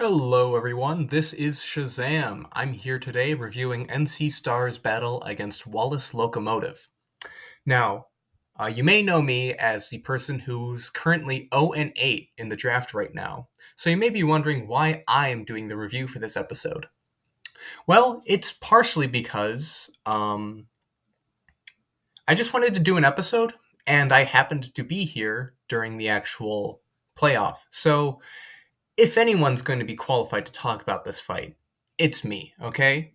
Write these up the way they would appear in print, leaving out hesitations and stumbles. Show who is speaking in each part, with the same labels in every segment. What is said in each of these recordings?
Speaker 1: Hello everyone, this is Shazam. I'm here today reviewing NC Star's battle against Wallace Locomotive. Now, you may know me as the person who's currently 0-8 in the draft right now, so you may be wondering why I am doing the review for this episode. Well, it's partially because I just wanted to do an episode, and I happened to be here during the actual playoff, so if anyone's going to be qualified to talk about this fight, it's me, okay?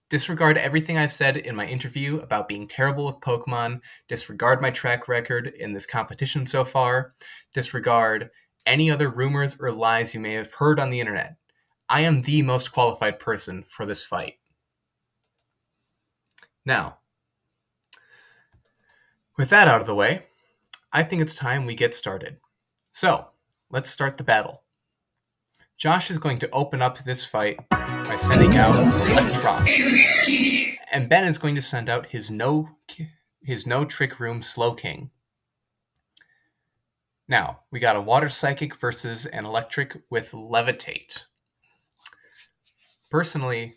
Speaker 1: Disregard everything I've said in my interview about being terrible with Pokemon, disregard my track record in this competition so far, disregard any other rumors or lies you may have heard on the internet. I am the most qualified person for this fight. Now, with that out of the way, I think it's time we get started. So, let's start the battle. Josh is going to open up this fight by sending out Electros, and Ben is going to send out his no Trick Room Slowking. Now, we got a Water Psychic versus an Electric with Levitate. Personally,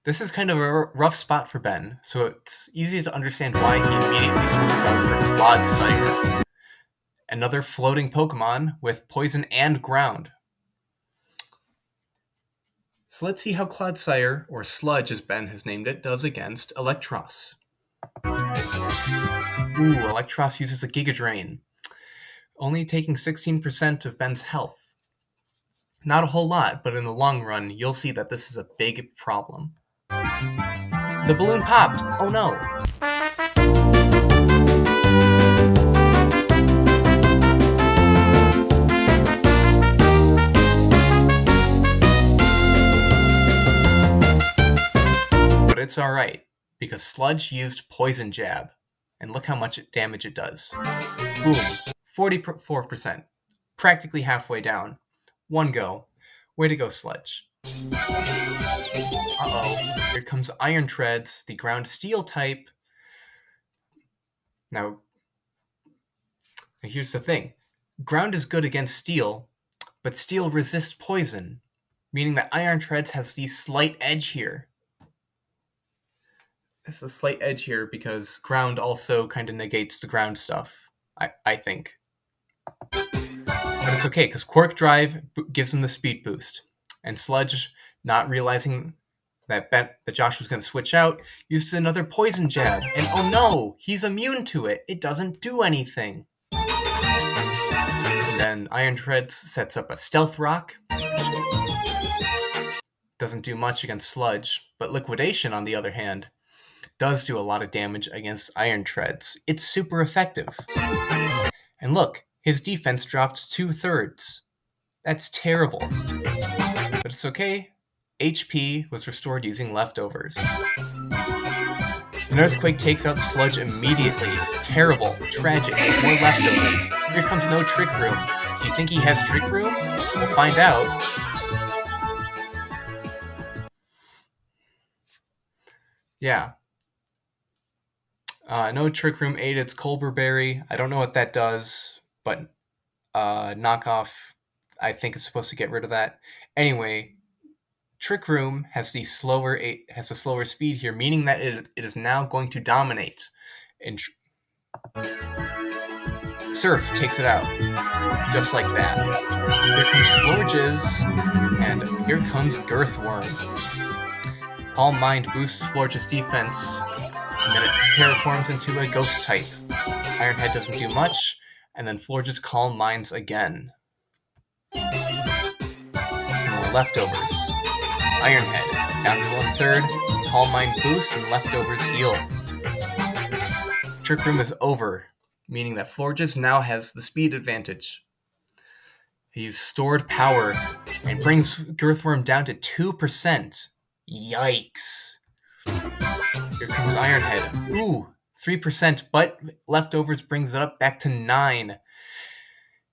Speaker 1: this is kind of a rough spot for Ben, so it's easy to understand why he immediately switches out for Clodsire, another floating Pokemon with Poison and Ground. So let's see how Clodsire, or Sludge as Ben has named it, does against Electros. Ooh, Electros uses a Giga Drain, only taking 16% of Ben's health. Not a whole lot, but in the long run, you'll see that this is a big problem. The balloon popped! Oh no! But it's alright, because Sludge used Poison Jab, and look how much damage it does. Boom, 44%, practically halfway down. One go. Way to go, Sludge. Uh-oh, here comes Iron Treads, the ground steel type. Now, here's the thing. Ground is good against steel, but steel resists poison, meaning that Iron Treads has the slight edge here. It's a slight edge here because ground also kind of negates the ground stuff, I think. But it's okay, because Quark Drive gives him the speed boost. And Sludge, not realizing that Josh was going to switch out, uses another Poison Jab. And oh no, he's immune to it. It doesn't do anything. And then Iron Treads sets up a Stealth Rock. Doesn't do much against Sludge, but Liquidation, on the other hand, does do a lot of damage against Iron Treads. It's super effective. And look, his defense dropped 2/3. That's terrible. But it's okay. HP was restored using leftovers. An Earthquake takes out Sludge immediately. Terrible. Tragic. More leftovers. Here comes no Trick Room. Do you think he has Trick Room? We'll find out. Yeah. No Trick Room ate its Colbur Berry. I don't know what that does, but knockoff, I think it's supposed to get rid of that. Anyway, Trick Room has a slower speed here, meaning that it is now going to dominate. And Surf takes it out, just like that. Here comes Florges, and here comes Girthworm. Calm Mind boosts Florges' defense, and then it paraforms into a Ghost type. Ironhead doesn't do much, and then Florges Calm Minds again. More leftovers. Ironhead, down to 1/3, Calm Mind boost, and leftovers heal. Trick Room is over, meaning that Florges now has the speed advantage. He used stored power and brings Girthworm down to 2%. Yikes. Here comes Ironhead. Ooh, 3%, but leftovers brings it up back to 9.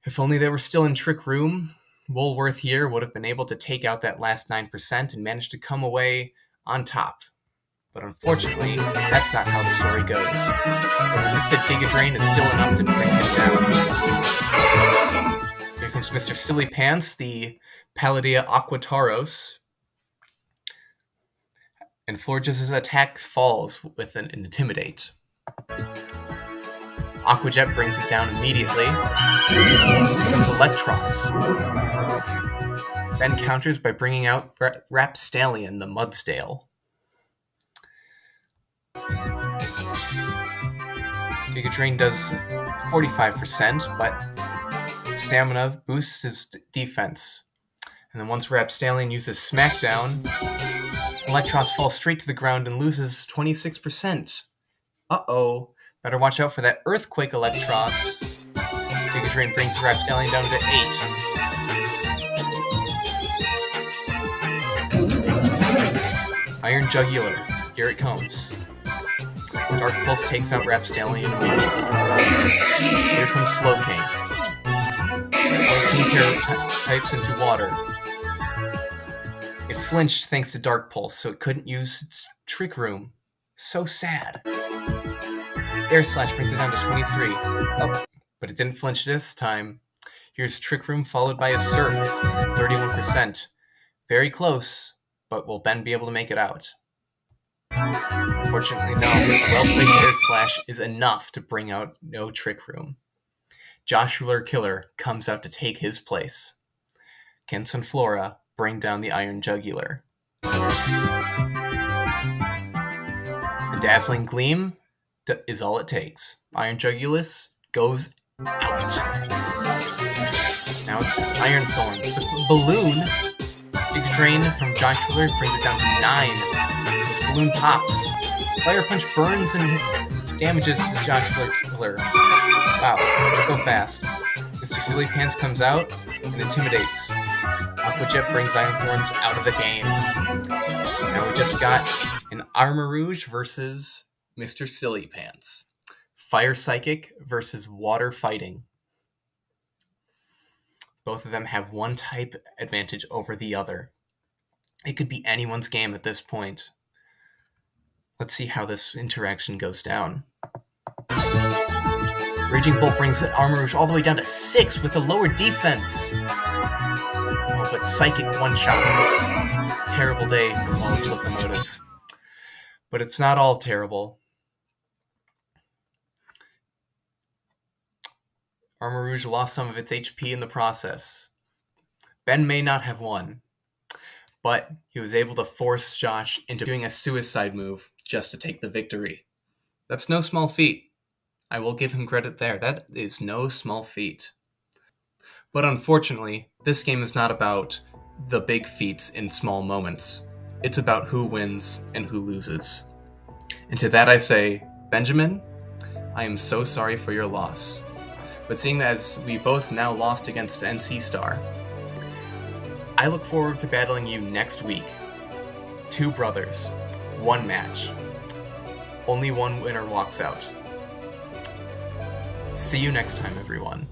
Speaker 1: If only they were still in Trick Room, Woolworth here would have been able to take out that last 9% and manage to come away on top. But unfortunately, that's not how the story goes. The resisted Giga Drain is still enough to bring him down. Here comes Mr. Silly Pants, the Palladia Aquataros. And Florges' attack falls with an Intimidate. Aquajet brings it down immediately. Comes Electros. Then counters by bringing out Rapstallion, the Mudsdale. Giga Drain does 45%, but Stamina boosts his defense. And then once Rapstallion uses Smackdown, Electros falls straight to the ground and loses 26%. Uh-oh. Better watch out for that Earthquake Electros. Giga Drain brings Rapstallion down to 8. Iron Jugular. Here it comes. Dark Pulse takes out Rapstallion immediately. Here comes Slowking. Slowking types into water. It flinched thanks to Dark Pulse, so it couldn't use its Trick Room. So sad. Air Slash brings it down to 23. Oh, but it didn't flinch this time. Here's Trick Room followed by a Surf, 31%. Very close, but will Ben be able to make it out? Unfortunately, no. A well-placed Air Slash is enough to bring out no Trick Room. Joshua Killer comes out to take his place. Can Sunflora bring down the Iron Jugular? A Dazzling Gleam is all it takes. Iron Jugulus goes out. Now it's just Iron Thorn. With Balloon, Giga Drain from Joshua brings it down to 9. Balloon pops. Fire Punch burns and damages the Joshua Killer. Wow, go fast. Mr. Silly Pants comes out and intimidates. Aquajet brings Iron Thorns out of the game. Now we just got an Armarouge versus Mr. Silly Pants. Fire Psychic versus Water Fighting. Both of them have one type advantage over the other. It could be anyone's game at this point. Let's see how this interaction goes down. Raging Bolt brings Armarouge all the way down to 6 with a lower defense. Oh, but Psychic one-shot. It's a terrible day for Wallace Locomotive. But it's not all terrible. Armarouge lost some of its HP in the process. Ben may not have won, but he was able to force Josh into doing a suicide move just to take the victory. That's no small feat. I will give him credit there. That is no small feat. But unfortunately, this game is not about the big feats in small moments. It's about who wins and who loses. And to that I say, Benjamin, I am so sorry for your loss. But seeing as we both now lost against NC Star, I look forward to battling you next week. 2 brothers, 1 match. Only one winner walks out. See you next time, everyone.